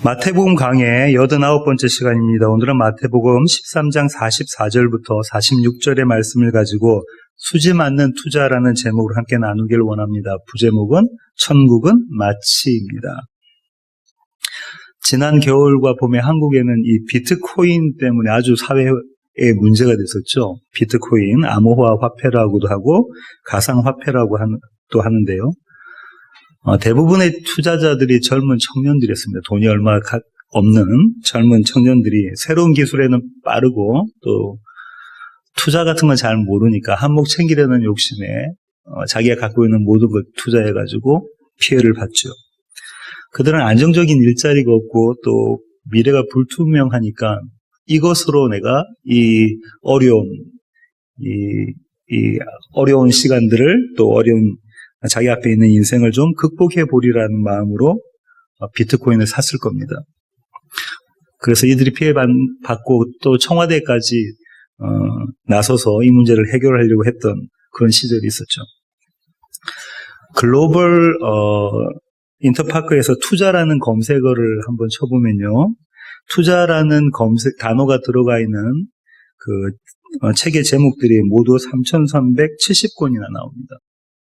마태복음 강의 89번째 시간입니다. 오늘은 마태복음 13장 44절부터 46절의 말씀을 가지고 수지 맞는 투자라는 제목으로 함께 나누기를 원합니다. 부제목은 천국은 마치입니다. 지난 겨울과 봄에 한국에는 이 비트코인 때문에 아주 사회에 문제가 됐었죠. 비트코인, 암호화 화폐라고도 하고 가상화폐라고 또 하는데요. 대부분의 투자자들이 젊은 청년들이었습니다. 돈이 얼마 없는 젊은 청년들이 새로운 기술에는 빠르고 또 투자 같은 건 잘 모르니까 한몫 챙기려는 욕심에 자기가 갖고 있는 모든 걸 투자해가지고 피해를 봤죠. 그들은 안정적인 일자리가 없고 또 미래가 불투명하니까 이것으로 내가 이 어려운 시간들을 또 어려운 자기 앞에 있는 인생을 좀 극복해 보리라는 마음으로 비트코인을 샀을 겁니다. 그래서 이들이 피해받고 또 청와대까지 나서서 이 문제를 해결하려고 했던 그런 시절이 있었죠. 글로벌 인터파크에서 투자라는 검색어를 한번 쳐보면요. 투자라는 단어가 들어가 있는 그 책의 제목들이 모두 3,370권이나 나옵니다.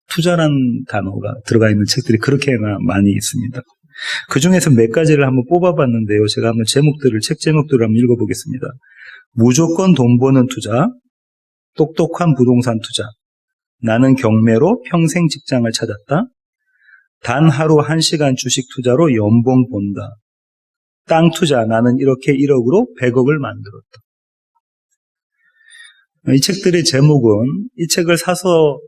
투자라는 단어가 들어가 있는 책들이 그렇게나 많이 있습니다. 그 중에서 몇 가지를 한번 뽑아봤는데요. 제가 한번 책 제목들을 한번 읽어보겠습니다. 무조건 돈 버는 투자, 똑똑한 부동산 투자, 나는 경매로 평생 직장을 찾았다, 단 하루 1시간 주식 투자로 연봉 본다, 땅 투자, 나는 이렇게 1억으로 100억을 만들었다. 이 책들의 제목은 이 책을 사서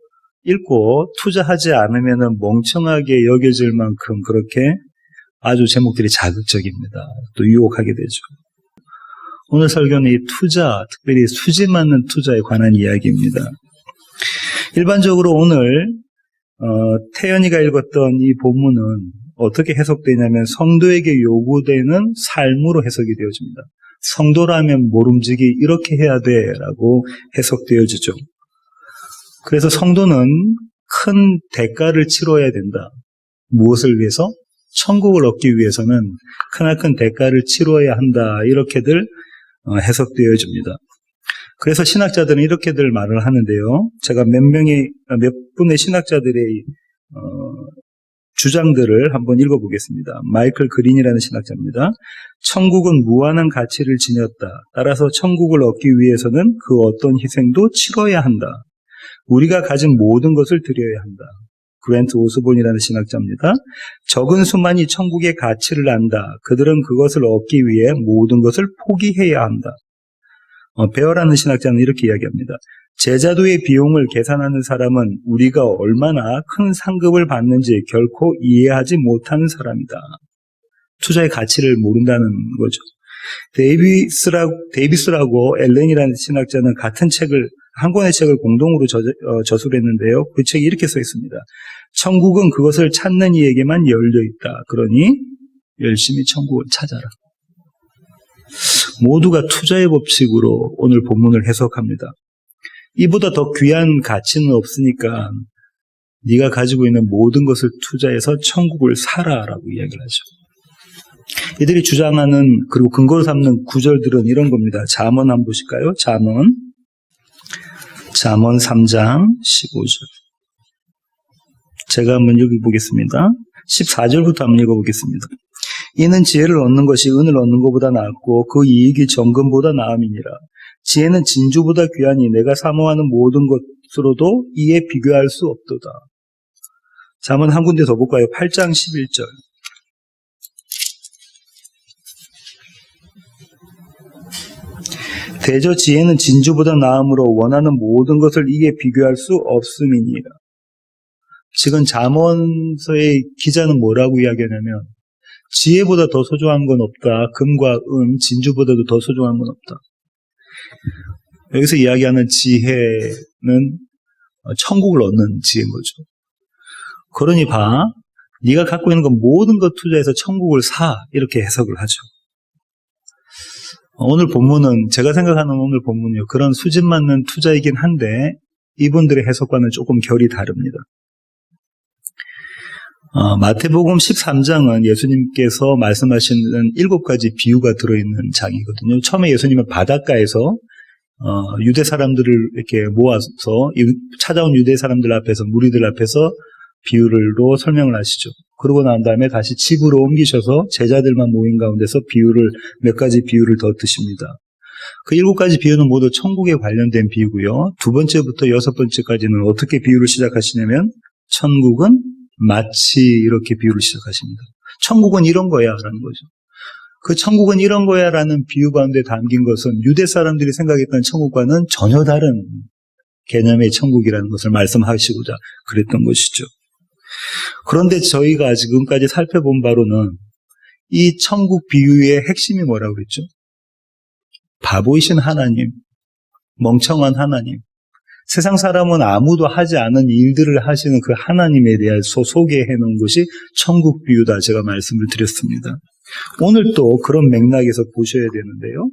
읽고 투자하지 않으면 멍청하게 여겨질 만큼 그렇게 아주 제목들이 자극적입니다. 또 유혹하게 되죠. 오늘 설교는 이 투자, 특별히 수지 맞는 투자에 관한 이야기입니다. 일반적으로 오늘 태연이가 읽었던 이 본문은 어떻게 해석되냐면 성도에게 요구되는 삶으로 해석이 되어집니다. 성도라면 모름지기 이렇게 해야 돼라고 해석되어지죠. 그래서 성도는 큰 대가를 치러야 된다. 무엇을 위해서? 천국을 얻기 위해서는 크나큰 대가를 치러야 한다. 이렇게들 해석되어집니다. 그래서 신학자들은 이렇게들 말을 하는데요. 제가 몇 분의 신학자들의 주장들을 한번 읽어보겠습니다. 마이클 그린이라는 신학자입니다. 천국은 무한한 가치를 지녔다. 따라서 천국을 얻기 위해서는 그 어떤 희생도 치러야 한다. 우리가 가진 모든 것을 드려야 한다. 그랜트 오스본이라는 신학자입니다. 적은 수만이 천국의 가치를 안다. 그들은 그것을 얻기 위해 모든 것을 포기해야 한다. 베어라는 신학자는 이렇게 이야기합니다. 제자도의 비용을 계산하는 사람은 우리가 얼마나 큰 상급을 받는지 결코 이해하지 못하는 사람이다. 투자의 가치를 모른다는 거죠. 데이비스라고 엘렌이라는 신학자는 같은 책을 한 권의 책을 공동으로 저술을 했는데요. 그 책이 이렇게 써 있습니다. 천국은 그것을 찾는 이에게만 열려 있다. 그러니 열심히 천국을 찾아라. 모두가 투자의 법칙으로 오늘 본문을 해석합니다. 이보다 더 귀한 가치는 없으니까 네가 가지고 있는 모든 것을 투자해서 천국을 사라라고 이야기를 하죠. 이들이 주장하는 그리고 근거로 삼는 구절들은 이런 겁니다. 잠언 한번 보실까요? 잠언 3장 15절. 제가 한번 읽어보겠습니다. 14절부터 한번 읽어보겠습니다. 이는 지혜를 얻는 것이 은을 얻는 것보다 낫고 그 이익이 정금보다 나음이니라. 지혜는 진주보다 귀하니 내가 사모하는 모든 것으로도 이에 비교할 수 없도다. 잠언 한 군데 더 볼까요? 8장 11절. 대저 지혜는 진주보다 나음으로 원하는 모든 것을 이에 비교할 수 없음이니라. 지금 잠언서의 기자는 뭐라고 이야기하냐면 지혜보다 더 소중한 건 없다. 금과 은, 진주보다도 더 소중한 건 없다. 여기서 이야기하는 지혜는 천국을 얻는 지혜인 거죠. 그러니 봐, 네가 갖고 있는 건 모든 것 투자해서 천국을 사, 이렇게 해석을 하죠. 오늘 본문은 제가 생각하는 오늘 본문이요. 그런 수집 맞는 투자이긴 한데 이분들의 해석과는 조금 결이 다릅니다. 마태복음 13장은 예수님께서 말씀하시는 7가지 비유가 들어있는 장이거든요. 처음에 예수님은 바닷가에서 유대 사람들을 이렇게 모아서 찾아온 유대 사람들 앞에서 무리들 앞에서 비유로 설명을 하시죠. 그러고 난 다음에 다시 집으로 옮기셔서 제자들만 모인 가운데서 몇 가지 비유를 더 드십니다. 그 7가지 비유는 모두 천국에 관련된 비유고요. 2번째부터 6번째까지는 어떻게 비유를 시작하시냐면 천국은 마치 이렇게 비유를 시작하십니다. 천국은 이런 거야 라는 거죠. 그 천국은 이런 거야 라는 비유 가운데 담긴 것은 유대 사람들이 생각했던 천국과는 전혀 다른 개념의 천국이라는 것을 말씀하시고자 그랬던 것이죠. 그런데 저희가 지금까지 살펴본 바로는 이 천국 비유의 핵심이 뭐라고 그랬죠? 바보이신 하나님, 멍청한 하나님, 세상 사람은 아무도 하지 않은 일들을 하시는 그 하나님에 대해서 소개해 놓은 것이 천국 비유다 제가 말씀을 드렸습니다. 오늘 또 그런 맥락에서 보셔야 되는데요.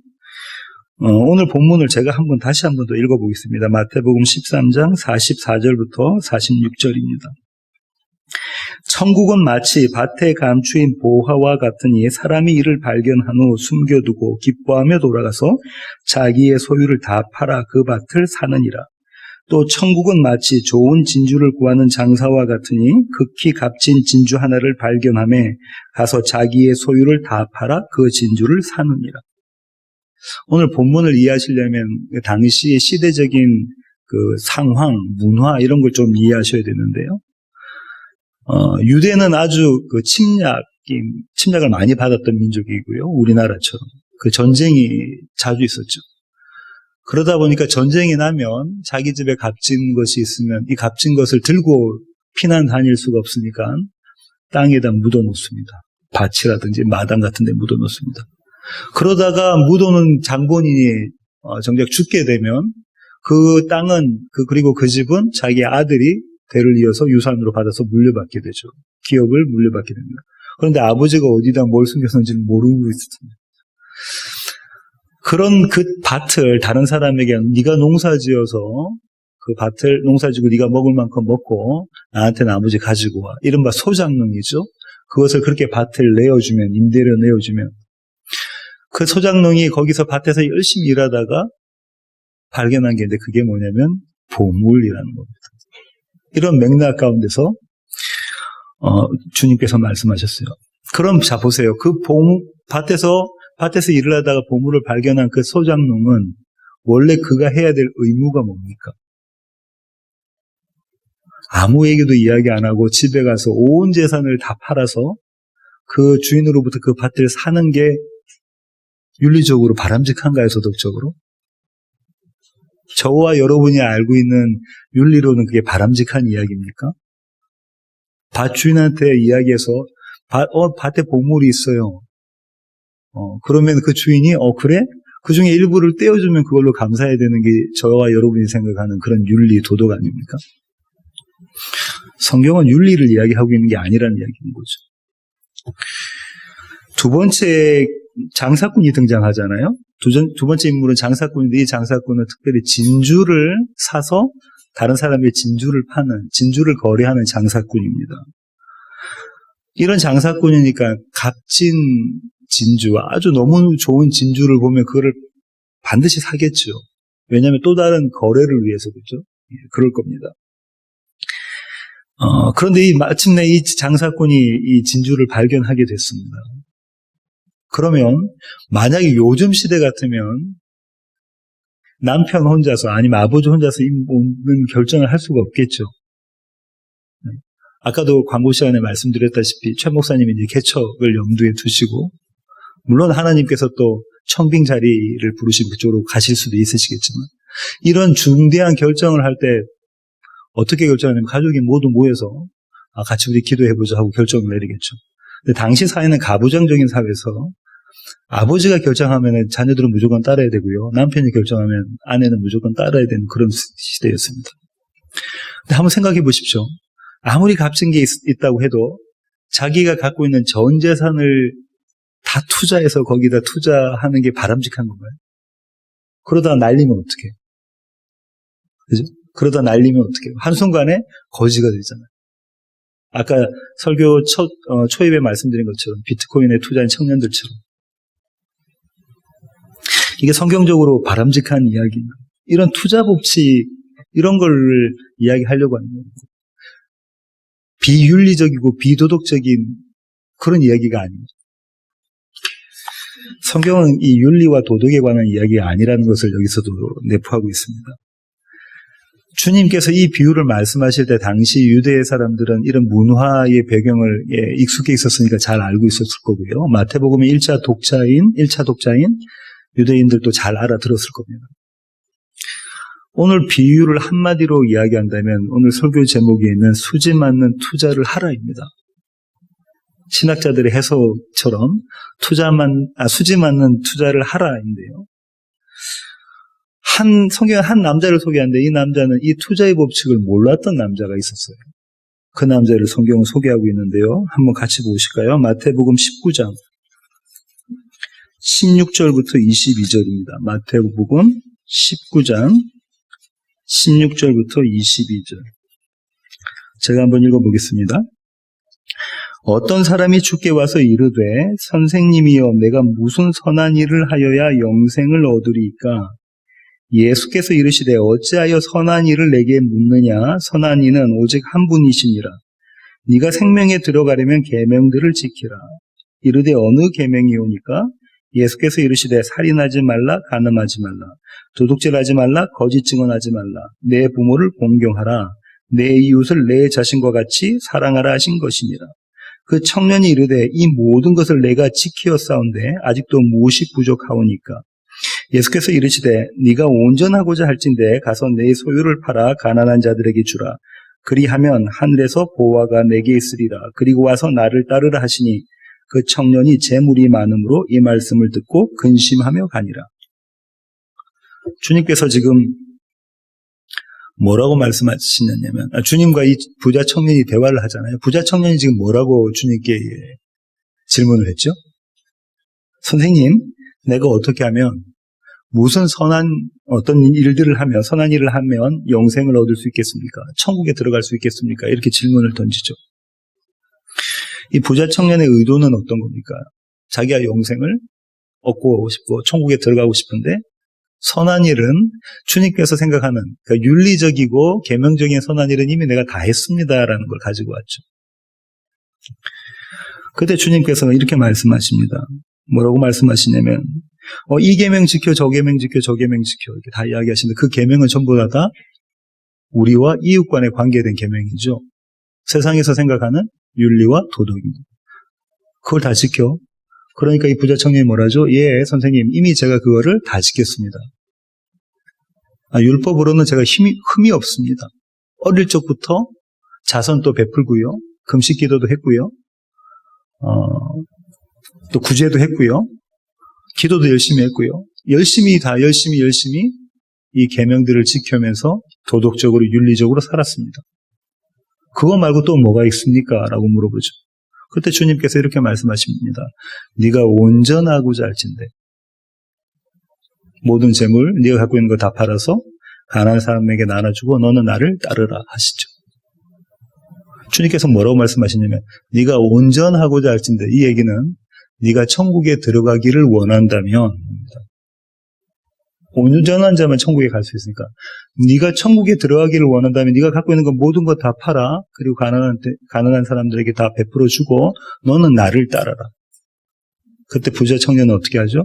오늘 본문을 제가 다시 한번 더 읽어보겠습니다. 마태복음 13장 44절부터 46절입니다. 천국은 마치 밭에 감추인 보화와 같으니 사람이 이를 발견한 후 숨겨두고 기뻐하며 돌아가서 자기의 소유를 다 팔아 그 밭을 사느니라. 또 천국은 마치 좋은 진주를 구하는 장사와 같으니 극히 값진 진주 하나를 발견하며 가서 자기의 소유를 다 팔아 그 진주를 사느니라. 오늘 본문을 이해하시려면 당시의 시대적인 그 상황, 문화 이런 걸 좀 이해하셔야 되는데요. 유대는 아주 그 침략을 많이 받았던 민족이고요. 우리나라처럼. 그 전쟁이 자주 있었죠. 그러다 보니까 전쟁이 나면 자기 집에 값진 것이 있으면 이 값진 것을 들고 피난 다닐 수가 없으니까 땅에다 묻어놓습니다. 밭이라든지 마당 같은 데 묻어놓습니다. 그러다가 묻어놓은 장본인이 정작 죽게 되면 그 땅은 그리고 그 집은 자기 아들이 대를 이어서 유산으로 받아서 물려받게 되죠. 기업을 물려받게 됩니다. 그런데 아버지가 어디다 뭘 숨겼는지를 모르고 있었습니다. 그런 그 밭을 다른 사람에게 네가 농사지어서 그 밭을 농사지고 네가 먹을 만큼 먹고 나한테는 아버지 가지고 와. 이른바 소장농이죠. 그것을 그렇게 밭을 내어주면 임대료 내어주면 그 소장농이 거기서 밭에서 열심히 일하다가 발견한 게 있는데 그게 뭐냐면 보물이라는 겁니다. 이런 맥락 가운데서 주님께서 말씀하셨어요. 그럼 자 보세요. 그 밭에서 일을 하다가 보물을 발견한 그 소장농은 원래 그가 해야 될 의무가 뭡니까? 아무에게도 이야기 안 하고 집에 가서 온 재산을 다 팔아서 그 주인으로부터 그 밭을 사는 게 윤리적으로 바람직한가요, 도덕적으로? 저와 여러분이 알고 있는 윤리로는 그게 바람직한 이야기입니까? 밭 주인한테 이야기해서 밭에 보물이 있어요. 그러면 그 주인이 그래? 그 중에 일부를 떼어주면 그걸로 감사해야 되는 게 저와 여러분이 생각하는 그런 윤리, 도덕 아닙니까? 성경은 윤리를 이야기하고 있는 게 아니라는 이야기인 거죠. 두 번째 장사꾼이 등장하잖아요. 두 번째 인물은 장사꾼인데 이 장사꾼은 특별히 진주를 사서 다른 사람의 진주를 거래하는 장사꾼입니다. 이런 장사꾼이니까 값진 진주, 아주 너무 좋은 진주를 보면 그거를 반드시 사겠죠. 왜냐하면 또 다른 거래를 위해서 그렇죠. 그럴 겁니다. 그런데 마침내 이 장사꾼이 이 진주를 발견하게 됐습니다. 그러면 만약에 요즘 시대 같으면 남편 혼자서 아니면 아버지 혼자서 이 모든 결정을 할 수가 없겠죠. 아까도 광고 시간에 말씀드렸다시피 최 목사님이 이제 개척을 염두에 두시고 물론 하나님께서 또 청빙 자리를 부르신 그쪽으로 가실 수도 있으시겠지만 이런 중대한 결정을 할 때 어떻게 결정하냐면 가족이 모두 모여서 같이 우리 기도해보자 하고 결정을 내리겠죠. 근데 당시 사회는 가부장적인 사회에서 아버지가 결정하면 자녀들은 무조건 따라야 되고요. 남편이 결정하면 아내는 무조건 따라야 되는 그런 시대였습니다. 근데 한번 생각해 보십시오. 아무리 값진 게 있다고 해도 자기가 갖고 있는 전 재산을 다 투자해서 거기다 투자하는 게 바람직한 건가요? 그러다 날리면 어떡해요? 그죠? 그러다 날리면 어떡해요? 한순간에 거지가 되잖아요. 아까 설교 초입에 말씀드린 것처럼 비트코인에 투자한 청년들처럼. 이게 성경적으로 바람직한 이야기입니다. 이런 투자 법칙, 이런 걸 이야기하려고 하는 거예요. 비윤리적이고 비도덕적인 그런 이야기가 아닙니다. 성경은 이 윤리와 도덕에 관한 이야기가 아니라는 것을 여기서도 내포하고 있습니다. 주님께서 이 비유를 말씀하실 때 당시 유대의 사람들은 이런 문화의 배경을 익숙해 있었으니까 잘 알고 있었을 거고요. 마태복음의 1차 독자인 유대인들도 잘 알아들었을 겁니다. 오늘 비유를 한마디로 이야기한다면 오늘 설교 제목에 있는 수지 맞는 투자를 하라입니다. 신학자들의 해석처럼 수지 맞는 투자를 하라인데요. 성경은 한 남자를 소개하는데 이 남자는 이 투자의 법칙을 몰랐던 남자가 있었어요. 그 남자를 성경은 소개하고 있는데요. 한번 같이 보실까요? 마태복음 19장 16절부터 22절입니다. 마태복음 19장 16절부터 22절. 제가 한번 읽어보겠습니다. 어떤 사람이 주께 와서 이르되 선생님이여 내가 무슨 선한 일을 하여야 영생을 얻으리이까? 예수께서 이르시되 어찌하여 선한 일을 내게 묻느냐? 선한 이는 오직 한 분이시니라. 네가 생명에 들어가려면 계명들을 지키라. 이르되 어느 계명이오니까? 예수께서 이르시되 살인하지 말라, 간음하지 말라, 도둑질하지 말라, 거짓 증언하지 말라, 내 부모를 공경하라, 내 이웃을 내 자신과 같이 사랑하라 하신 것이니라. 그 청년이 이르되 이 모든 것을 내가 지키었사온데 아직도 무엇이 부족하오니까? 예수께서 이르시되 네가 온전하고자 할진대 가서 내 소유를 팔아 가난한 자들에게 주라. 그리하면 하늘에서 보화가 내게 있으리라. 그리고 와서 나를 따르라 하시니 그 청년이 재물이 많음으로 이 말씀을 듣고 근심하며 가니라. 주님께서 지금 뭐라고 말씀하시느냐면 주님과 이 부자 청년이 대화를 하잖아요. 부자 청년이 지금 뭐라고 주님께 질문을 했죠? 선생님, 내가 어떻게 하면 무슨 어떤 일들을 하면 선한 일을 하면 영생을 얻을 수 있겠습니까? 천국에 들어갈 수 있겠습니까? 이렇게 질문을 던지죠. 이 부자 청년의 의도는 어떤 겁니까? 자기가 영생을 얻고 싶고 천국에 들어가고 싶은데 선한 일은 주님께서 생각하는 그러니까 윤리적이고 계명적인 선한 일은 이미 내가 다 했습니다라는 걸 가지고 왔죠. 그때 주님께서는 이렇게 말씀하십니다. 뭐라고 말씀하시냐면 이 계명 지켜, 저 계명 지켜, 저 계명 지켜 이렇게 다 이야기하시는데 그 계명은 전부 다 우리와 이웃 간에 관계된 계명이죠. 세상에서 생각하는 윤리와 도덕입니다. 그걸 다 지켜. 그러니까 이 부자 청년이 뭐라죠? 예, 선생님 이미 제가 그거를 다 지켰습니다. 율법으로는 제가 흠이 없습니다. 어릴 적부터 자선도 베풀고요. 금식 기도도 했고요. 또 구제도 했고요. 기도도 열심히 했고요. 열심히 이 계명들을 지키면서 도덕적으로 윤리적으로 살았습니다. 그거 말고 또 뭐가 있습니까? 라고 물어보죠. 그때 주님께서 이렇게 말씀하십니다. 네가 온전하고자 할진대 모든 재물 네가 갖고 있는 거 다 팔아서 가난한 사람에게 나눠주고 너는 나를 따르라 하시죠. 주님께서 뭐라고 말씀하시냐면 네가 온전하고자 할진대 이 얘기는 네가 천국에 들어가기를 원한다면 온전한 자만 천국에 갈 수 있으니까 네가 천국에 들어가기를 원한다면 네가 갖고 있는 거 모든 거 다 팔아. 그리고 가난한 사람들에게 다 베풀어 주고 너는 나를 따라라. 그때 부자 청년은 어떻게 하죠?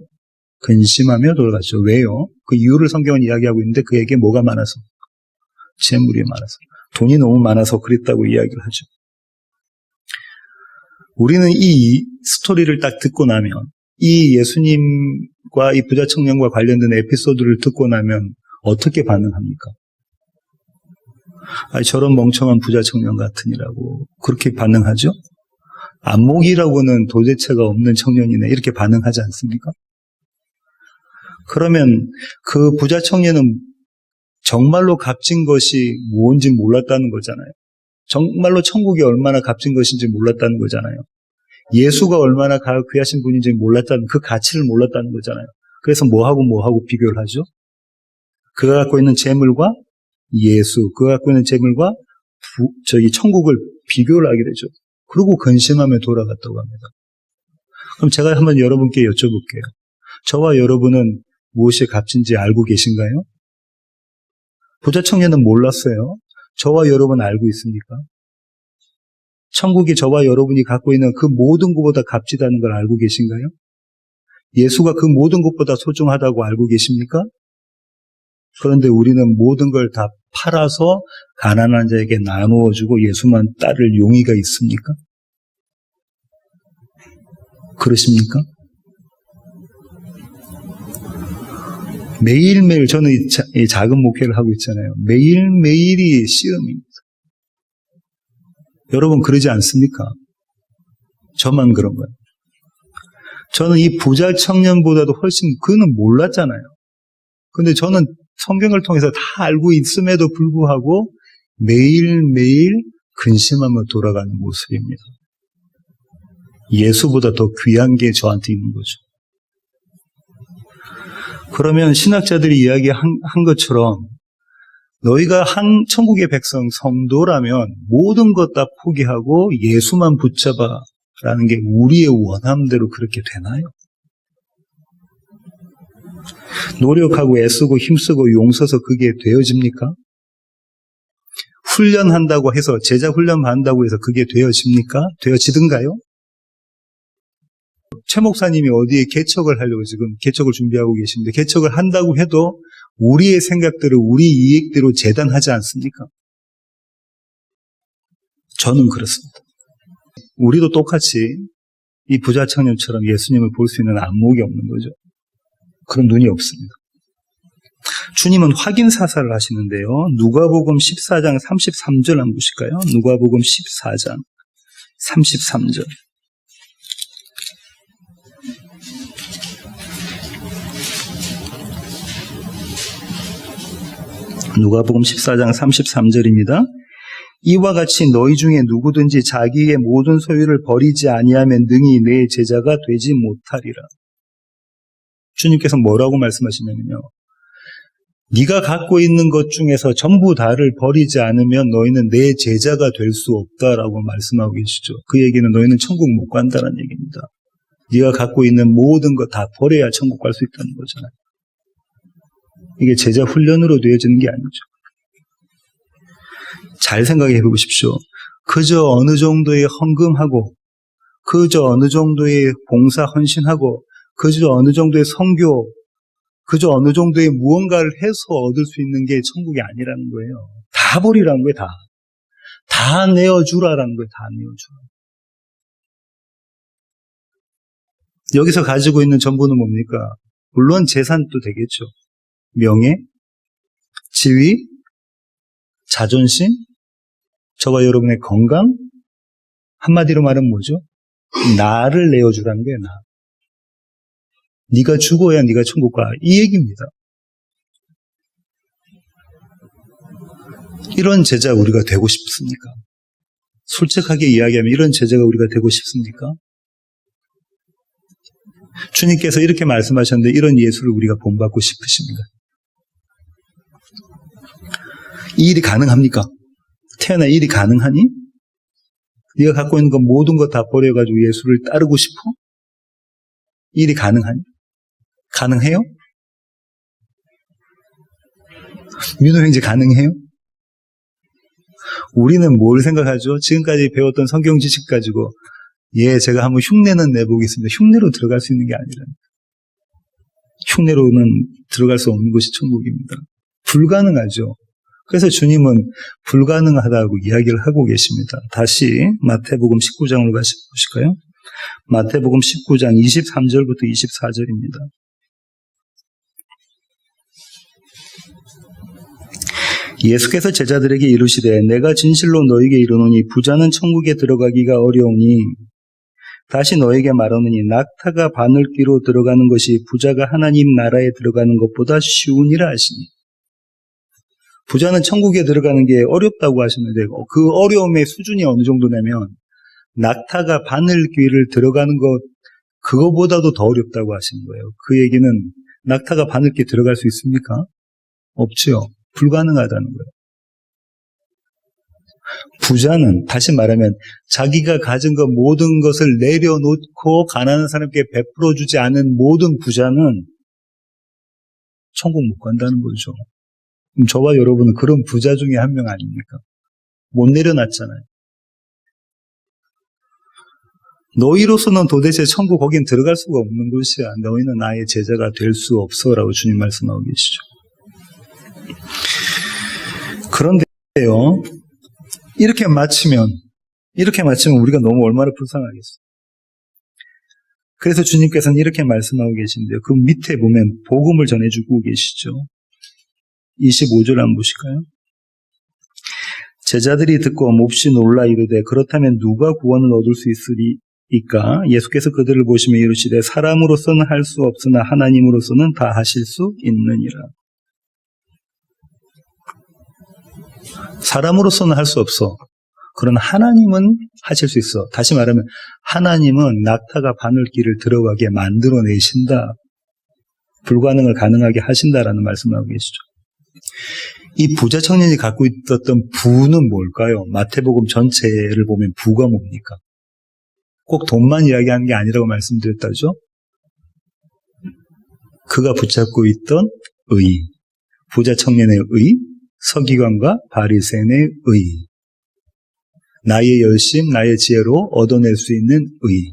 근심하며 돌아가죠. 왜요? 그 이유를 성경은 이야기하고 있는데 그에게 뭐가 많아서? 재물이 많아서. 돈이 너무 많아서 그랬다고 이야기를 하죠. 우리는 이 스토리를 딱 듣고 나면 이 예수님과 이 부자 청년과 관련된 에피소드를 듣고 나면 어떻게 반응합니까? 저런 멍청한 부자 청년 같으니라고 그렇게 반응하죠? 안목이라고는 도대체가 없는 청년이네 이렇게 반응하지 않습니까? 그러면 그 부자 청년은 정말로 값진 것이 뭔지 몰랐다는 거잖아요. 정말로 천국이 얼마나 값진 것인지 몰랐다는 거잖아요. 예수가 얼마나 귀하신 분인지 몰랐다는 그 가치를 몰랐다는 거잖아요. 그래서 뭐하고 비교를 하죠? 그가 갖고 있는 재물과 예수, 그가 갖고 있는 재물과 천국을 비교를 하게 되죠. 그리고 근심하며 돌아갔다고 합니다. 그럼 제가 한번 여러분께 여쭤볼게요. 저와 여러분은 무엇이 값인지 알고 계신가요? 부자 청년은 몰랐어요. 저와 여러분 알고 있습니까? 천국이 저와 여러분이 갖고 있는 그 모든 것보다 값지다는 걸 알고 계신가요? 예수가 그 모든 것보다 소중하다고 알고 계십니까? 그런데 우리는 모든 걸 다 팔아서 가난한 자에게 나누어 주고 예수만 따를 용의가 있습니까? 그러십니까? 매일매일 저는 이 작은 목회를 하고 있잖아요. 매일매일이 시험입니다. 여러분 그러지 않습니까? 저만 그런 거예요. 저는 이 부자 청년보다도 훨씬 그는 몰랐잖아요. 근데 저는 성경을 통해서 다 알고 있음에도 불구하고 매일매일 근심하며 돌아가는 모습입니다. 예수보다 더 귀한 게 저한테 있는 거죠. 그러면 신학자들이 이야기한 것처럼 너희가 한 천국의 백성 성도라면 모든 것 다 포기하고 예수만 붙잡아 라는 게 우리의 원함대로 그렇게 되나요? 노력하고 애쓰고 힘쓰고 용서서 그게 되어집니까? 훈련한다고 해서 제자 훈련 받는다고 해서 그게 되어집니까? 되어지든가요? 최 목사님이 어디에 개척을 하려고 지금 개척을 준비하고 계신데 개척을 한다고 해도 우리의 생각대로 우리 이익대로 재단하지 않습니까? 저는 그렇습니다. 우리도 똑같이 이 부자 청년처럼 예수님을 볼 수 있는 안목이 없는 거죠. 그런 눈이 없습니다. 주님은 확인 사살을 하시는데요. 누가복음 14장 33절 한번 보실까요? 누가복음 14장 33절. 누가복음 14장 33절입니다. 이와 같이 너희 중에 누구든지 자기의 모든 소유를 버리지 아니하면 능히 내 제자가 되지 못하리라. 주님께서 뭐라고 말씀하시냐면요. 네가 갖고 있는 것 중에서 전부 다를 버리지 않으면 너희는 내 제자가 될 수 없다라고 말씀하고 계시죠. 그 얘기는 너희는 천국 못 간다는 얘기입니다. 네가 갖고 있는 모든 것 다 버려야 천국 갈 수 있다는 거잖아요. 이게 제자 훈련으로 되어지는 게 아니죠. 잘 생각해 보십시오. 그저 어느 정도의 헌금하고 그저 어느 정도의 봉사 헌신하고 그저 어느 정도의 선교 그저 어느 정도의 무언가를 해서 얻을 수 있는 게 천국이 아니라는 거예요. 다 버리라는 거예요. 다 내어주라라는 거예요. 다 내어주라. 여기서 가지고 있는 전부는 뭡니까? 물론 재산도 되겠죠. 명예, 지위, 자존심, 저와 여러분의 건강, 한마디로 말하면 뭐죠? 나를 내어주라는 거예요. 나. 네가 죽어야 네가 천국 가. 이 얘기입니다. 이런 제자 우리가 되고 싶습니까? 솔직하게 이야기하면 이런 제자가 우리가 되고 싶습니까? 주님께서 이렇게 말씀하셨는데 이런 예수를 우리가 본받고 싶으십니까? 이 일이 가능합니까? 태어나 이 일이 가능하니? 네가 갖고 있는 건 모든 거 다 버려가지고 예수를 따르고 싶어? 이 일이 가능하니? 가능해요? 민호형제 가능해요? 우리는 뭘 생각하죠? 지금까지 배웠던 성경 지식 가지고 제가 한번 흉내는 내보겠습니다. 흉내로 들어갈 수 있는 게 아니라니까. 흉내로는 들어갈 수 없는 것이 천국입니다. 불가능하죠. 그래서 주님은 불가능하다고 이야기를 하고 계십니다. 다시 마태복음 19장으로 보실까요? 마태복음 19장 23절부터 24절입니다. 예수께서 제자들에게 이르시되 내가 진실로 너희에게 이르노니 부자는 천국에 들어가기가 어려우니 다시 너에게 말하노니 낙타가 바늘귀로 들어가는 것이 부자가 하나님 나라에 들어가는 것보다 쉬우니라 하시니. 부자는 천국에 들어가는 게 어렵다고 하시는데 그 어려움의 수준이 어느 정도냐면 낙타가 바늘귀를 들어가는 것 그거보다도 더 어렵다고 하시는 거예요. 그 얘기는 낙타가 바늘귀 들어갈 수 있습니까? 없죠. 불가능하다는 거예요. 부자는 다시 말하면 자기가 가진 것 모든 것을 내려놓고 가난한 사람께 베풀어 주지 않은 모든 부자는 천국 못 간다는 거죠. 그럼 저와 여러분은 그런 부자 중에 한 명 아닙니까? 못 내려놨잖아요. 너희로서는 도대체 천국 거긴 들어갈 수가 없는 곳이야. 너희는 나의 제자가 될 수 없어라고 주님 말씀하고 계시죠. 그런데요, 이렇게 마치면 우리가 너무 얼마나 불쌍하겠어요. 그래서 주님께서는 이렇게 말씀하고 계신데요. 그 밑에 보면 복음을 전해주고 계시죠. 25절 한번 보실까요? 제자들이 듣고 몹시 놀라 이르되 그렇다면 누가 구원을 얻을 수 있으리이까? 예수께서 그들을 보시며 이르시되 사람으로서는 할 수 없으나 하나님으로서는 다 하실 수 있느니라. 사람으로서는 할 수 없어. 그러나 하나님은 하실 수 있어. 다시 말하면 하나님은 낙타가 바늘길을 들어가게 만들어내신다. 불가능을 가능하게 하신다라는 말씀을 하고 계시죠. 이 부자 청년이 갖고 있었던 부는 뭘까요? 마태복음 전체를 보면 부가 뭡니까? 꼭 돈만 이야기하는 게 아니라고 말씀드렸다죠. 그가 붙잡고 있던 의, 부자 청년의 의, 서기관과 바리새인의 의, 나의 열심, 나의 지혜로 얻어낼 수 있는 의,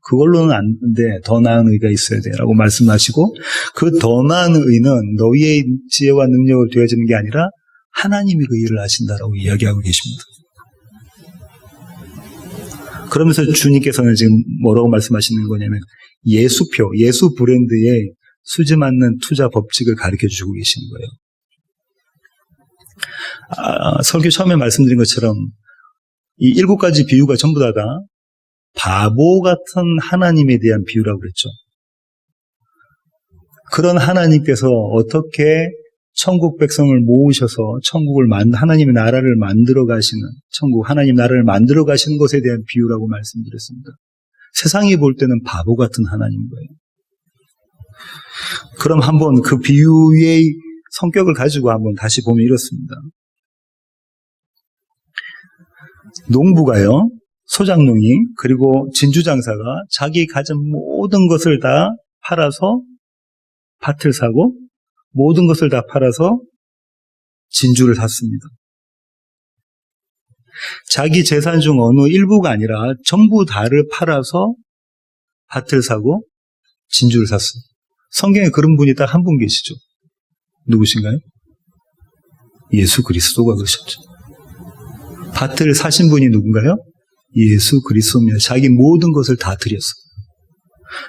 그걸로는 안 돼. 더 나은 의가 있어야 돼 라고 말씀하시고, 그 더 나은 의는 너희의 지혜와 능력을 되어지는 게 아니라 하나님이 그 일을 하신다라고 이야기하고 계십니다. 그러면서 주님께서는 지금 뭐라고 말씀하시는 거냐면 예수표, 예수 브랜드의 수지 맞는 투자 법칙을 가르쳐 주고 계시는 거예요. 설교 처음에 말씀드린 것처럼 이 7가지 비유가 전부 다 바보 같은 하나님에 대한 비유라고 그랬죠. 그런 하나님께서 어떻게 천국 백성을 모으셔서 하나님의 나라를 만들어 가시는, 하나님 나라를 만들어 가시는 것에 대한 비유라고 말씀드렸습니다. 세상이 볼 때는 바보 같은 하나님인 거예요. 그럼 한번 그 비유의 성격을 가지고 한번 다시 보면 이렇습니다. 농부가요, 소작농이, 그리고 진주장사가 자기 가진 모든 것을 다 팔아서 밭을 사고 모든 것을 다 팔아서 진주를 샀습니다. 자기 재산 중 어느 일부가 아니라 전부 다를 팔아서 밭을 사고 진주를 샀습니다. 성경에 그런 분이 딱 한 분 계시죠. 누구신가요? 예수 그리스도가 그러셨죠. 밭을 사신 분이 누군가요? 예수 그리스도입니다. 자기 모든 것을 다 드렸어요.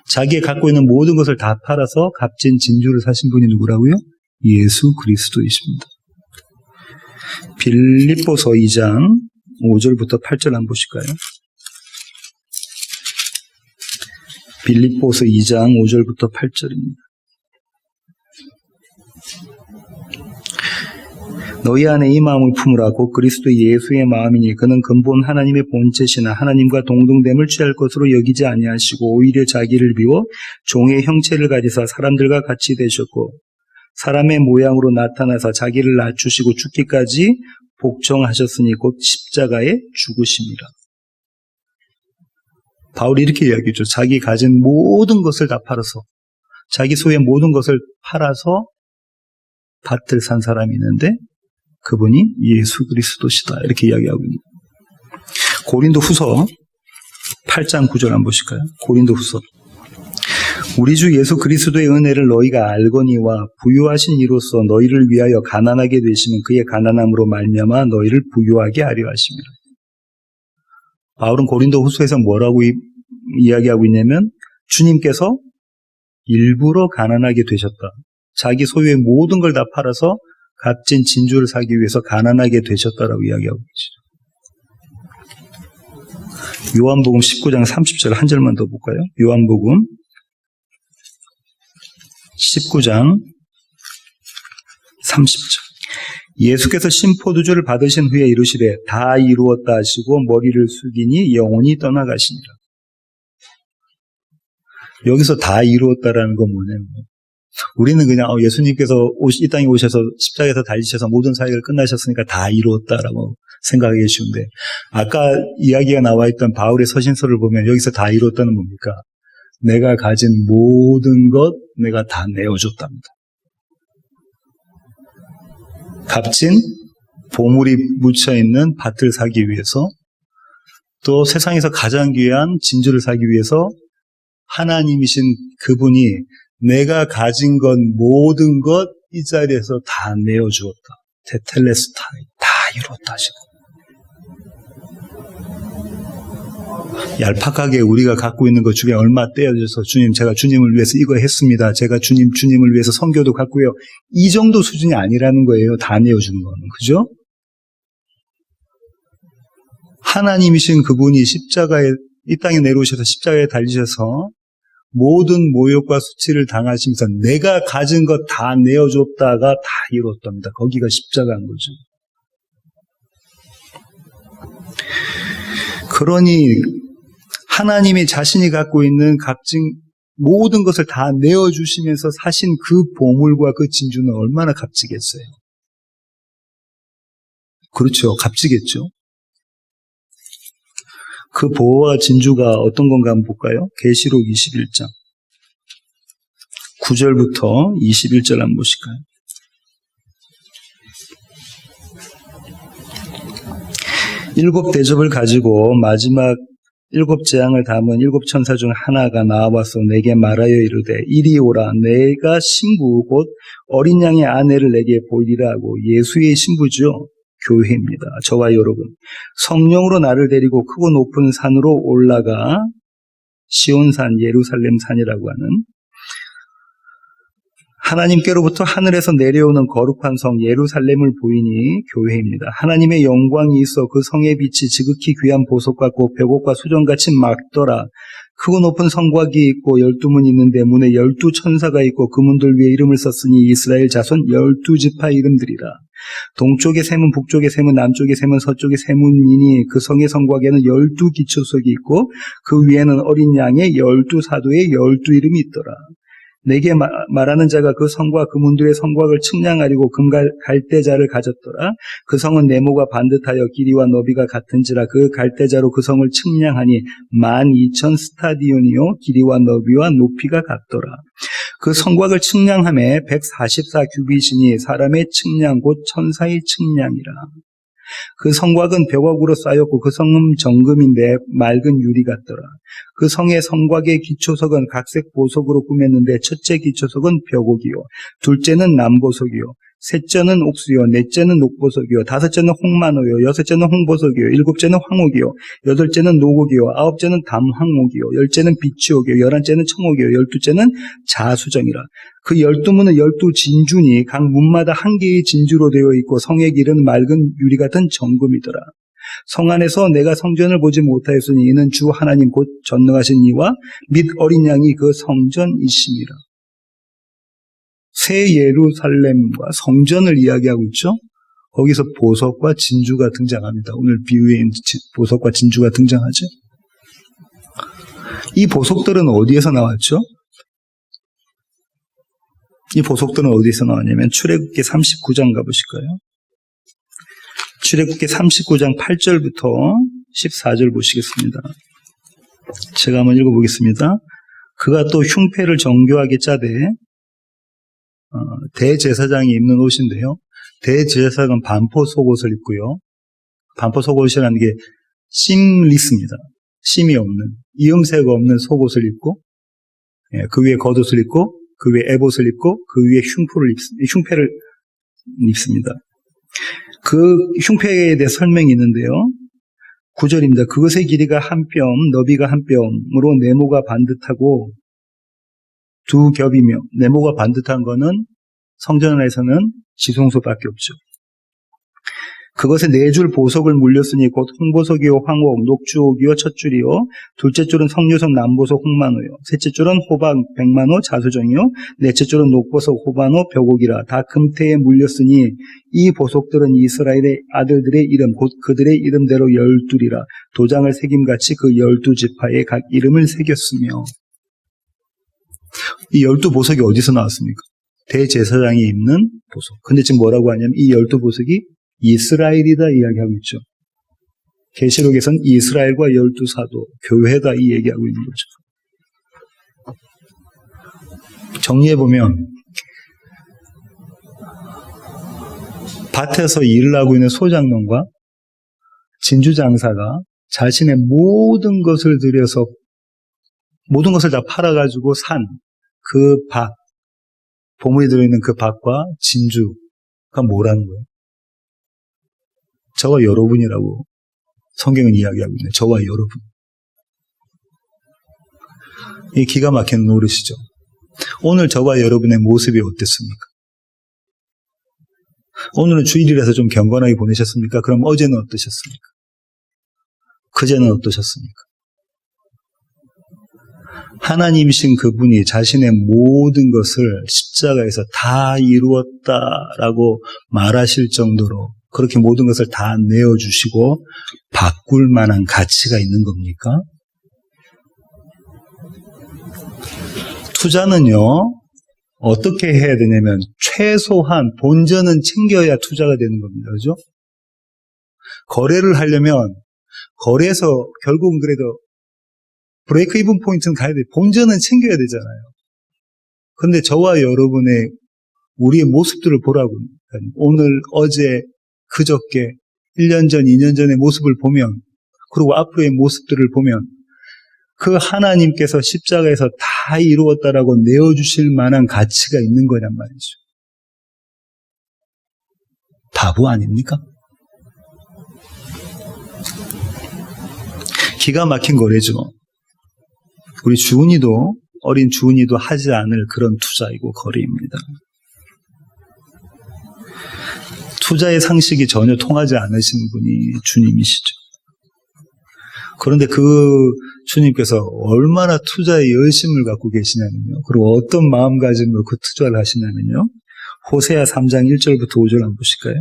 자기가 갖고 있는 모든 것을 다 팔아서 값진 진주를 사신 분이 누구라고요? 예수 그리스도이십니다. 빌립보서 2장 5절부터 8절 한번 보실까요? 빌립보서 2장 5절부터 8절입니다. 너희 안에 이 마음을 품으라. 곧 그리스도 예수의 마음이니 그는 근본 하나님의 본체시나 하나님과 동등됨을 취할 것으로 여기지 아니하시고 오히려 자기를 비워 종의 형체를 가지사 사람들과 같이 되셨고 사람의 모양으로 나타나사 자기를 낮추시고 죽기까지 복종하셨으니 곧 십자가에 죽으심이라. 바울이 이렇게 이야기했죠. 자기 가진 모든 것을 다 팔아서, 자기 소유의 모든 것을 팔아서 밭을 산 사람이 있는데 그분이 예수 그리스도시다. 이렇게 이야기하고 있습니다. 고린도 후서 8장 9절 한번 보실까요? 고린도 후서. 우리 주 예수 그리스도의 은혜를 너희가 알거니와 부유하신 이로써 너희를 위하여 가난하게 되시면 그의 가난함으로 말미암아 너희를 부유하게 하려 하심이라. 바울은 고린도 후서에서 뭐라고 이야기하고 있냐면 주님께서 일부러 가난하게 되셨다. 자기 소유의 모든 걸 다 팔아서 값진 진주를 사기 위해서 가난하게 되셨다라고 이야기하고 계시죠. 요한복음 19장 30절 한 절만 더 볼까요? 요한복음 19장 30절. 예수께서 신포도주를 받으신 후에 이르시되 다 이루었다 하시고 머리를 숙이니 영혼이 떠나가시니라. 여기서 다 이루었다라는 건 뭐냐면 우리는 그냥 예수님께서 이 땅에 오셔서 십자가에서 달리셔서 모든 사역을 끝나셨으니까 다 이루었다라고 생각하기 쉬운데, 아까 이야기가 나와 있던 바울의 서신서를 보면 여기서 다 이루었다는 뭡니까? 내가 가진 모든 것 내가 다 내어줬답니다. 값진 보물이 묻혀있는 밭을 사기 위해서, 또 세상에서 가장 귀한 진주를 사기 위해서 하나님이신 그분이 내가 가진 것 모든 것 이 자리에서 다 내어주었다. 테텔레스타이 다 이루었다 하시고, 얄팍하게 우리가 갖고 있는 것 중에 얼마 떼어줘서 주님, 제가 주님을 위해서 이거 했습니다. 제가 주님을 위해서 선교도 갖고요. 이 정도 수준이 아니라는 거예요. 다 내어주는 거는. 그죠? 하나님이신 그분이 십자가에, 이 땅에 내려오셔서 십자가에 달리셔서 모든 모욕과 수치를 당하시면서 내가 가진 것 다 내어줬다가 다 이뤘답니다. 거기가 십자가인 거죠. 그러니 하나님이 자신이 갖고 있는 값진 모든 것을 다 내어주시면서 사신 그 보물과 그 진주는 얼마나 값지겠어요. 그렇죠. 값지겠죠. 그 보화와 진주가 어떤 건가 한번 볼까요? 계시록 21장 9절부터 21절 한번 보실까요? 일곱 대접을 가지고 마지막 일곱 재앙을 담은 일곱 천사 중 하나가 나와서 내게 말하여 이르되 이리 오라, 내가 신부 곧 어린 양의 아내를 내게 보이리라 하고, 예수의 신부죠. 교회입니다. 저와 여러분, 성령으로 나를 데리고 크고 높은 산으로 올라가 시온산, 예루살렘 산이라고 하는 하나님께로부터 하늘에서 내려오는 거룩한 성 예루살렘을 보이니 교회입니다. 하나님의 영광이 있어 그 성의 빛이 지극히 귀한 보석 같고 벽옥과 수정같이 막더라. 크고 높은 성곽이 있고 12문이 있는데 문에 12천사가 있고 그 문들 위에 이름을 썼으니 이스라엘 자손 12지파 이름들이라. 동쪽의 셈은 북쪽의 셈은 남쪽의 셈은 서쪽의 셈이니 그 성의 성곽에는 12기초석이 있고 그 위에는 어린 양의 12사도의 12이름이 있더라. 내게 말하는 자가 그 성과 그 문들의 성곽을 측량하려고 갈대자를 가졌더라. 그 성은 네모가 반듯하여 길이와 너비가 같은지라. 그 갈대자로 그 성을 측량하니 12,000 스타디온이요 길이와 너비와 높이가 같더라. 그 성곽을 측량함에 144 규빗이니 사람의 측량 곧 천사의 측량이라. 그 성곽은 벽옥으로 쌓였고 그 성은 정금인데 맑은 유리 같더라. 그 성의 성곽의 기초석은 각색 보석으로 꾸몄는데 첫째 기초석은 벽옥이요, 둘째는 남보석이요, 셋째는 옥수요, 넷째는 녹보석이요, 다섯째는 홍만호요, 여섯째는 홍보석이요, 일곱째는 황옥이요, 여덟째는 노곡이요, 아홉째는 담황옥이요, 열째는 비치옥이요, 열한째는 청옥이요, 열두째는 자수정이라. 그 12문은 12진주니 각 문마다 한 개의 진주로 되어 있고 성의 길은 맑은 유리 같은 정금이더라. 성 안에서 내가 성전을 보지 못하였으니 이는 주 하나님 곧 전능하신 이와 및 어린 양이 그 성전이심이라. 새 예루살렘과 성전을 이야기하고 있죠. 거기서 보석과 진주가 등장합니다. 오늘 비유에 보석과 진주가 등장하죠. 이 보석들은 어디에서 나왔죠? 이 보석들은 어디서 나왔냐면 출애굽기 39장 가보실까요? 출애굽기 39장 8절부터 14절 보시겠습니다. 제가 한번 읽어보겠습니다. 그가 또 흉패를 정교하게 짜되, 대제사장이 입는 옷인데요. 대제사장은 반포 속옷을 입고요. 반포 속옷이라는 게 심리스입니다. 심이 없는, 이음새가 없는 속옷을 입고, 그 위에 겉옷을 입고, 그 위에 에봇을 입고, 그 위에 흉패를 입습니다. 그 흉패에 대해 설명이 있는데요. 9절입니다. 그것의 길이가 한 뼘, 너비가 한 뼘으로 네모가 반듯하고 두 겹이며, 네모가 반듯한 거는 성전 안에서는 지성소밖에 없죠. 그것에 4줄 보석을 물렸으니 곧 홍보석이요 황옥, 녹주옥이요 첫줄이요, 둘째 줄은 석류석 남보석 홍만호요, 셋째 줄은 호박 백만호 자수정이요, 넷째 줄은 녹보석 호반호 벽옥이라. 다 금태에 물렸으니 이 보석들은 이스라엘의 아들들의 이름 곧 그들의 이름대로 12이라. 도장을 새김같이 그 12지파에 각 이름을 새겼으며. 이 12보석이 어디서 나왔습니까? 대제사장이 입는 보석. 근데 지금 뭐라고 하냐면 이 12보석이 이스라엘이다 이야기하고 있죠. 계시록에서는 이스라엘과 12사도, 교회다 이 얘기하고 있는 거죠. 정리해보면 밭에서 일을 하고 있는 소장농과 진주장사가 자신의 모든 것을 들여서 모든 것을 다 팔아가지고 산 그 밭, 보물이 들어있는 그 밭과 진주가 뭐라는 거예요? 저와 여러분이라고 성경은 이야기하고 있네요. 저와 여러분. 이 기가 막힌 노릇이죠. 오늘 저와 여러분의 모습이 어땠습니까? 오늘은 주일이라서 좀 경건하게 보내셨습니까? 그럼 어제는 어떠셨습니까? 그제는 어떠셨습니까? 하나님이신 그분이 자신의 모든 것을 십자가에서 다 이루었다라고 말하실 정도로 그렇게 모든 것을 다 내어주시고 바꿀 만한 가치가 있는 겁니까? 투자는요, 어떻게 해야 되냐면 최소한 본전은 챙겨야 투자가 되는 겁니다. 그죠? 거래를 하려면 거래에서 결국은 그래도 브레이크 이븐 포인트는 가야 돼요. 본전은 챙겨야 되잖아요. 그런데 저와 여러분의 우리의 모습들을 보라고. 오늘, 어제, 그저께, 1년 전, 2년 전의 모습을 보면, 그리고 앞으로의 모습들을 보면 그 하나님께서 십자가에서 다 이루었다라고 내어주실 만한 가치가 있는 거란 말이죠. 바보 아닙니까? 기가 막힌 거래죠. 우리 주은이도, 어린 주은이도 하지 않을 그런 투자이고 거래입니다. 투자의 상식이 전혀 통하지 않으시는 분이 주님이시죠. 그런데 그 주님께서 얼마나 투자에 열심을 갖고 계시냐면요. 그리고 어떤 마음가짐으로 그 투자를 하시냐면요. 호세아 3장 1절부터 5절 한번 보실까요?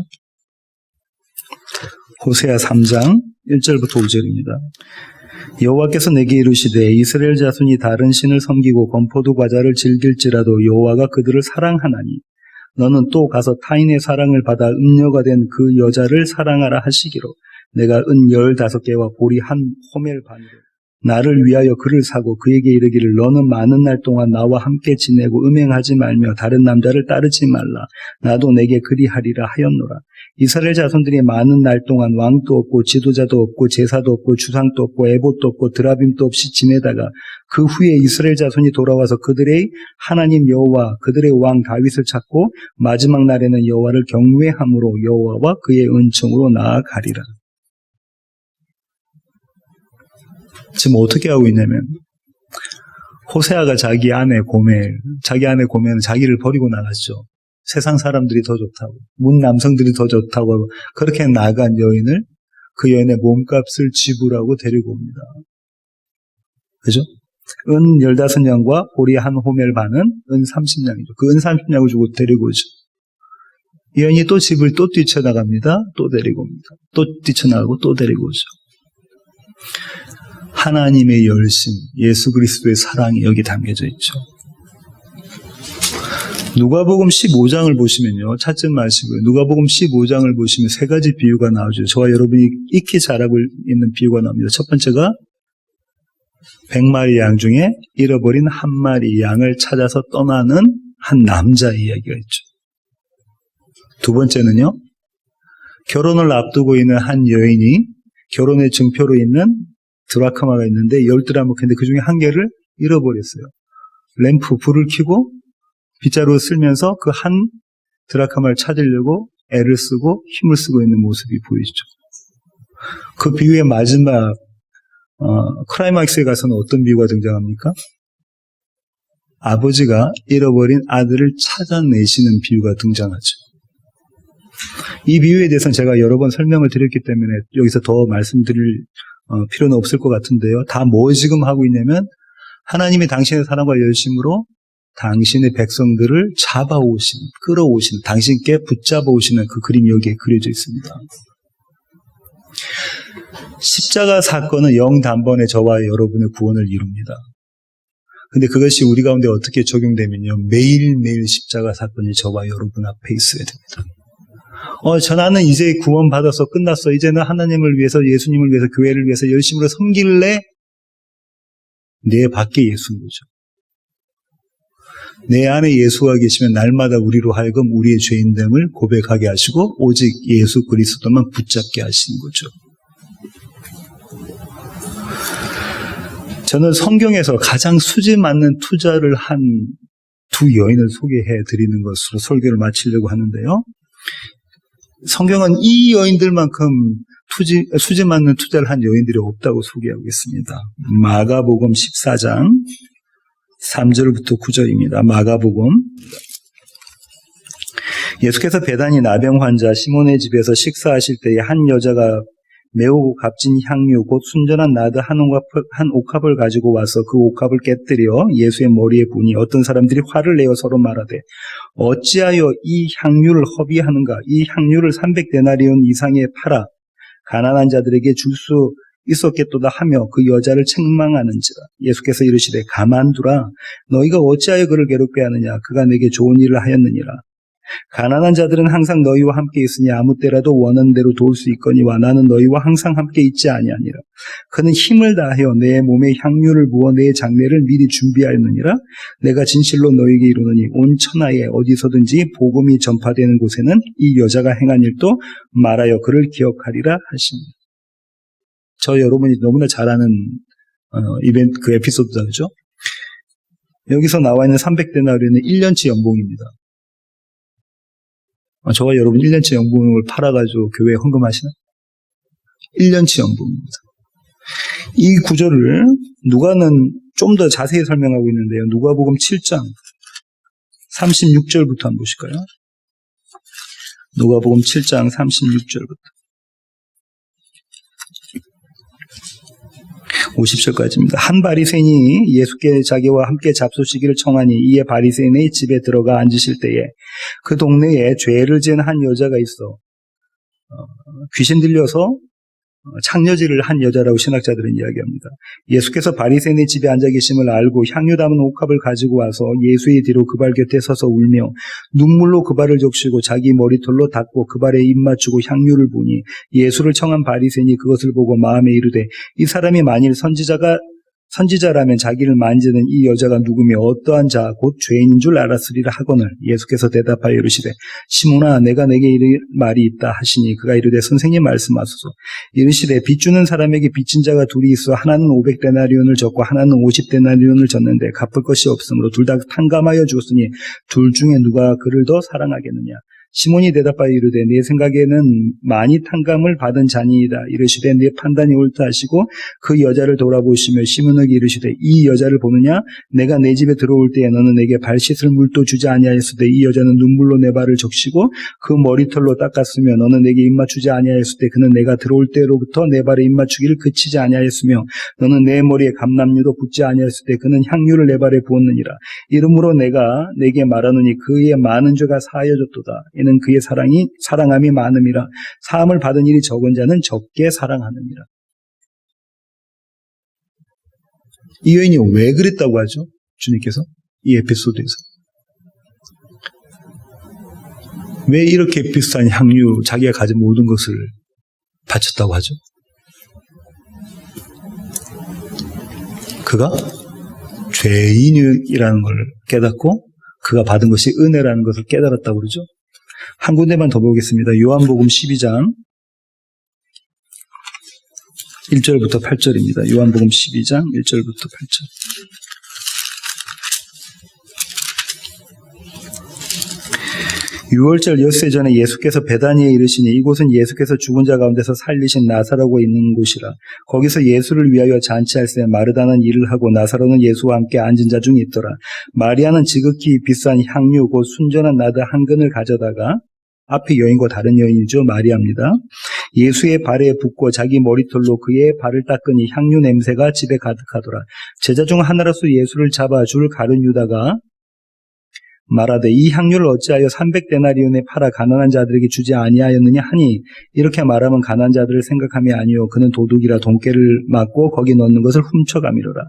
호세아 3장 1절부터 5절입니다. 여호와께서 내게 이르시되 이스라엘 자손이 다른 신을 섬기고 건포도 과자를 즐길지라도 여호와가 그들을 사랑하나니 너는 또 가서 타인의 사랑을 받아 음녀가 된 그 여자를 사랑하라 하시기로 내가 은 15개와 보리 한 호멜 반으로 나를 위하여 그를 사고 그에게 이르기를 너는 많은 날 동안 나와 함께 지내고 음행하지 말며 다른 남자를 따르지 말라. 나도 내게 그리하리라 하였노라. 이스라엘 자손들이 많은 날 동안 왕도 없고 지도자도 없고 제사도 없고 주상도 없고 에봇도 없고 드라빔도 없이 지내다가 그 후에 이스라엘 자손이 돌아와서 그들의 하나님 여호와 그들의 왕 다윗을 찾고 마지막 날에는 여호와를 경외함으로 여호와와 그의 은총으로 나아가리라. 지금 어떻게 하고 있냐면 호세아가 자기 아내 고멜은 자기를 버리고 나갔죠. 세상 사람들이 더 좋다고, 문 남성들이 더 좋다고 그렇게 나간 여인을 그 여인의 몸값을 지불하고 데리고 옵니다. 그죠? 은 15냥과 보리 한 호멜 반은 은 30냥이죠. 그 은 30냥을 주고 데리고 오죠. 이 여인이 또 집을 또 뛰쳐나갑니다. 또 데리고 옵니다. 또 뛰쳐나가고 또 데리고 오죠. 하나님의 열심, 예수 그리스도의 사랑이 여기 담겨져 있죠. 누가복음 15장을 보시면요. 찾지 마시고요. 누가복음 15장을 보시면 세 가지 비유가 나오죠. 저와 여러분이 익히 잘 알고 있는 비유가 나옵니다. 첫 번째가 100마리 양 중에 잃어버린 한 마리 양을 찾아서 떠나는 한 남자 이야기가 있죠. 두 번째는요. 결혼을 앞두고 있는 한 여인이 결혼의 증표로 있는 드라크마가 있는데 10드라크마인데 그 중에 한 개를 잃어버렸어요. 램프 불을 켜고 빗자루 쓸면서 그 한 드라크마를 찾으려고 애를 쓰고 힘을 쓰고 있는 모습이 보이죠. 그 비유의 마지막 클라이막스에 가서는 어떤 비유가 등장합니까? 아버지가 잃어버린 아들을 찾아내시는 비유가 등장하죠. 이 비유에 대해서는 제가 여러 번 설명을 드렸기 때문에 여기서 더 말씀드릴 필요는 없을 것 같은데요. 다 뭐 지금 하고 있냐면 하나님이 당신의 사랑과 열심으로 당신의 백성들을 잡아오시는, 끌어오시는, 당신께 붙잡아오시는 그 그림이 여기에 그려져 있습니다. 십자가 사건은 영단번에 저와 여러분의 구원을 이룹니다. 근데 그것이 우리 가운데 어떻게 적용되면요. 매일매일 십자가 사건이 저와 여러분 앞에 있어야 됩니다. 나는 이제 구원받아서 끝났어. 이제는 하나님을 위해서, 예수님을 위해서, 교회를 위해서 열심으로 섬길래. 내 밖에 예수인 거죠. 내 안에 예수가 계시면 날마다 우리로 하여금 우리의 죄인됨을 고백하게 하시고 오직 예수 그리스도만 붙잡게 하시는 거죠. 저는 성경에서 가장 수지 맞는 투자를 한 두 여인을 소개해 드리는 것으로 설교를 마치려고 하는데요. 성경은 이 여인들만큼 수지 맞는 투자를 한 여인들이 없다고 소개하고 있습니다. 마가복음 14장 3절부터 9절입니다. 마가복음. 예수께서 베다니 나병 환자 시몬의 집에서 식사하실 때에 한 여자가 매우 값진 향유 곧 순전한 나드 한 옥합을 가지고 와서 그 옥합을 깨뜨려 예수의 머리에 부니 어떤 사람들이 화를 내어 서로 말하되 어찌하여 이 향유를 허비하는가? 이 향유를 300데나리온 이상에 팔아 가난한 자들에게 줄 수 있었겠도다 하며 그 여자를 책망하는지라. 예수께서 이르시되 가만두라. 너희가 어찌하여 그를 괴롭게 하느냐? 그가 내게 좋은 일을 하였느니라. 가난한 자들은 항상 너희와 함께 있으니 아무 때라도 원하는 대로 도울 수 있거니와 나는 너희와 항상 함께 있지 아니하니라. 그는 힘을 다하여 내 몸에 향유를 부어 내 장례를 미리 준비하였느니라. 내가 진실로 너희에게 이르노니 온 천하에 어디서든지 복음이 전파되는 곳에는 이 여자가 행한 일도 말하여 그를 기억하리라 하십니다. 저 여러분이 너무나 잘 아는 이벤트 그 에피소드다, 그죠? 여기서 나와 있는 300데나리온은 1년치 연봉입니다. 저와 여러분 1년치 연봉을 팔아가지고 교회에 헌금하시나? 1년치 연봉입니다. 이 구절을 누가는 좀 더 자세히 설명하고 있는데요. 누가복음 7장 36절부터 한번 보실까요? 누가복음 7장 36절부터 50절까지입니다. 한 바리새인이 예수께 자기와 함께 잡수시기를 청하니 이에 바리새인의 집에 들어가 앉으실 때에 그 동네에 죄를 지은 한 여자가 있어 귀신 들려서 창녀질을 한 여자라고 신학자들은 이야기합니다. 예수께서 바리새인의 집에 앉아 계심을 알고 향유 담은 옥합을 가지고 와서 예수의 뒤로 그 발 곁에 서서 울며 눈물로 그 발을 적시고 자기 머리털로 닦고 그 발에 입 맞추고 향유를 부니 예수를 청한 바리새인이 그것을 보고 마음에 이르되 이 사람이 만일 선지자라면 자기를 만지는 이 여자가 누구며 어떠한 자 곧 죄인인 줄 알았으리라 하거늘 예수께서 대답하여 이르시되 시몬아 내가 내게 이를 말이 있다 하시니 그가 이르되 선생님 말씀하소서. 이르시되 빚 주는 사람에게 빚진 자가 둘이 있어 하나는 500데나리온을 졌고 하나는 50데나리온을 졌는데 갚을 것이 없으므로 둘 다 탕감하여 주었으니 둘 중에 누가 그를 더 사랑하겠느냐. 시몬이 대답하여 이르되 내 생각에는 많이 탕감을 받은 자니이다. 이르시되 내 판단이 옳다 하시고 그 여자를 돌아보시며 시몬에게 이르시되 이 여자를 보느냐? 내가 내 집에 들어올 때에 너는 내게 발 씻을 물도 주지 아니하였을 때 이 여자는 눈물로 내 발을 적시고 그 머리털로 닦았으며 너는 내게 입맞추지 아니하였을 때 그는 내가 들어올 때로부터 내 발에 입맞추기를 그치지 아니하였으며 너는 내 머리에 감람류도 붓지 아니하였을 때 그는 향유를 내 발에 부었느니라. 이러므로 내가 내게 말하노니 그의 많은 죄가 사하여졌도다. 이는 그의 사랑함이 많음이라. 사함을 받은 일이 적은 자는 적게 사랑하느니라. 이 여인이 왜 그랬다고 하죠? 주님께서 이 에피소드에서 왜 이렇게 비싼 향유 자기가 가진 모든 것을 바쳤다고 하죠? 그가 죄인이라는 걸 깨닫고 그가 받은 것이 은혜라는 것을 깨달았다고 그러죠? 한 군데만 더 보겠습니다. 요한복음 12장 1절부터 8절입니다. 요한복음 12장 1절부터 8절. 유월절 엿새 전에 예수께서 베다니에 이르시니 이곳은 예수께서 죽은 자 가운데서 살리신 나사로가 있는 곳이라. 거기서 예수를 위하여 잔치할 때 마르다는 일을 하고 나사로는 예수와 함께 앉은 자 중에 있더라. 마리아는 지극히 비싼 향유 곧 순전한 나드 한 근을 가져다가 앞에 여인과 다른 여인이죠. 마리아입니다. 예수의 발에 붓고 자기 머리털로 그의 발을 닦으니 향유 냄새가 집에 가득하더라. 제자 중 하나로서 예수를 잡아 줄 가룟 유다가 말하되 이 향유를 어찌하여 300데나리온에 팔아 가난한 자들에게 주지 아니하였느냐 하니 이렇게 말하면 가난한 자들을 생각함이 아니요 그는 도둑이라 돈깨를 맞고 거기 넣는 것을 훔쳐가미로라.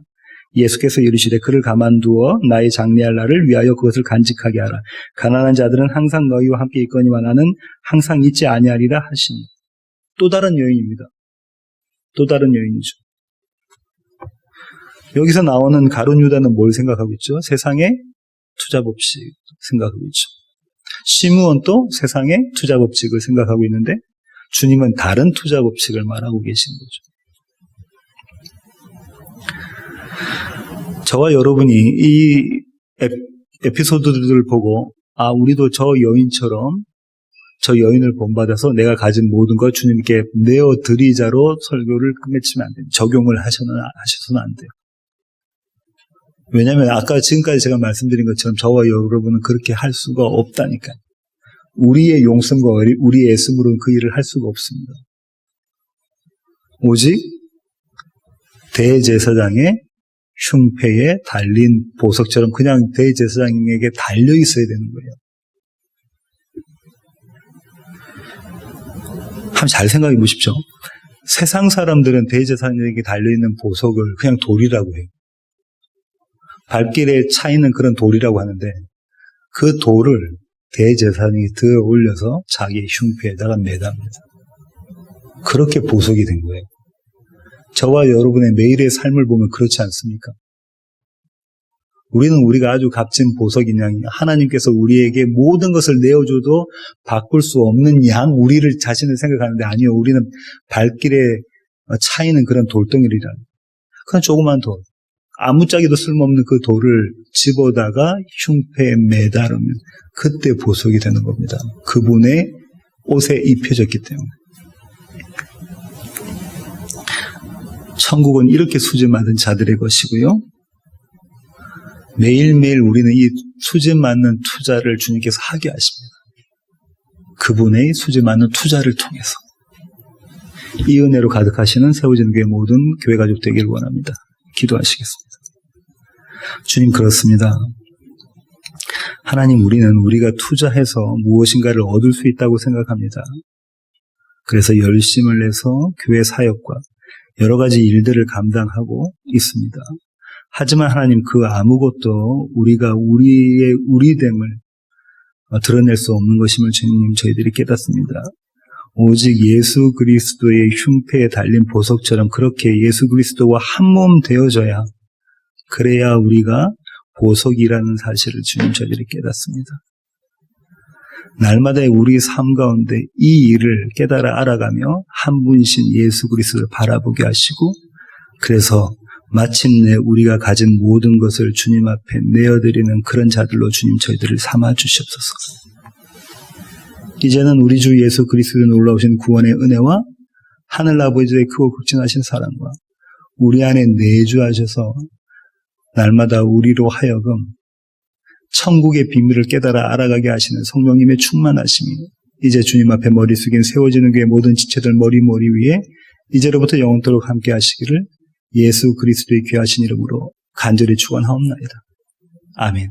예수께서 이르시되 그를 가만두어 나의 장래할 날을 위하여 그것을 간직하게 하라. 가난한 자들은 항상 너희와 함께 있거니와 나는 항상 있지 아니하리라 하시니. 또 다른 여인입니다. 또 다른 여인이죠. 여기서 나오는 가룟 유다는 뭘 생각하고 있죠? 세상의 투자 법칙 생각하고 있죠. 시므온도 세상의 투자 법칙을 생각하고 있는데 주님은 다른 투자 법칙을 말하고 계신 거죠. 저와 여러분이 이 에피소드들을 보고 우리도 저 여인처럼 저 여인을 본받아서 내가 가진 모든 걸 주님께 내어드리자로 설교를 끝맺히면 안 돼요. 적용을 하셔서는 안 돼요. 왜냐하면 지금까지 제가 말씀드린 것처럼 저와 여러분은 그렇게 할 수가 없다니까요. 우리의 용성과 우리의 애씀으로는 그 일을 할 수가 없습니다. 오직 대제사장의 흉패에 달린 보석처럼 그냥 대제사장에게 달려 있어야 되는 거예요. 한번 잘 생각해 보십시오. 세상 사람들은 대제사장에게 달려있는 보석을 그냥 돌이라고 해요. 발길에 차 있는 그런 돌이라고 하는데 그 돌을 대제사장이 들어 올려서 자기의 흉패에다가 매답니다. 그렇게 보석이 된 거예요. 저와 여러분의 매일의 삶을 보면 그렇지 않습니까? 우리는 우리가 아주 값진 보석인 양, 하나님께서 우리에게 모든 것을 내어줘도 바꿀 수 없는 양, 우리를 자신을 생각하는데 아니요. 우리는 발길에 차이는 그런 돌덩이리라. 그냥 조그만 돌. 아무짝에도 쓸모없는 그 돌을 집어다가 흉패에 매달으면 그때 보석이 되는 겁니다. 그분의 옷에 입혀졌기 때문에. 천국은 이렇게 수집받은 자들의 것이고요. 매일매일 우리는 이 수집받는 투자를 주님께서 하게 하십니다. 그분의 수집받는 투자를 통해서. 이 은혜로 가득하시는 세워지는 교회 모든 교회 가족 되기를 원합니다. 기도하시겠습니다. 주님, 그렇습니다. 하나님, 우리가 투자해서 무엇인가를 얻을 수 있다고 생각합니다. 그래서 열심을 내서 교회 사역과 여러 가지 일들을 감당하고 있습니다. 하지만 하나님, 그 아무것도 우리가 우리됨을 드러낼 수 없는 것임을 주님, 저희들이 깨닫습니다. 오직 예수 그리스도의 흉패에 달린 보석처럼 그렇게 예수 그리스도와 한 몸 되어져야, 그래야 우리가 보석이라는 사실을 주님, 저희들이 깨닫습니다. 날마다 우리 삶 가운데 이 일을 깨달아 알아가며 한 분이신 예수 그리스도를 바라보게 하시고, 그래서 마침내 우리가 가진 모든 것을 주님 앞에 내어드리는 그런 자들로 주님, 저희들을 삼아 주시옵소서. 이제는 우리 주 예수 그리스도의 놀라우신 구원의 은혜와 하늘 아버지의 크고 극진하신 사랑과 우리 안에 내주하셔서 날마다 우리로 하여금 천국의 비밀을 깨달아 알아가게 하시는 성령님의 충만하심이 이제 주님 앞에 머리 숙인 세워지는 교회 모든 지체들 머리 위에 이제로부터 영원토록 함께 하시기를 예수 그리스도의 귀하신 이름으로 간절히 축원하옵나이다. 아멘.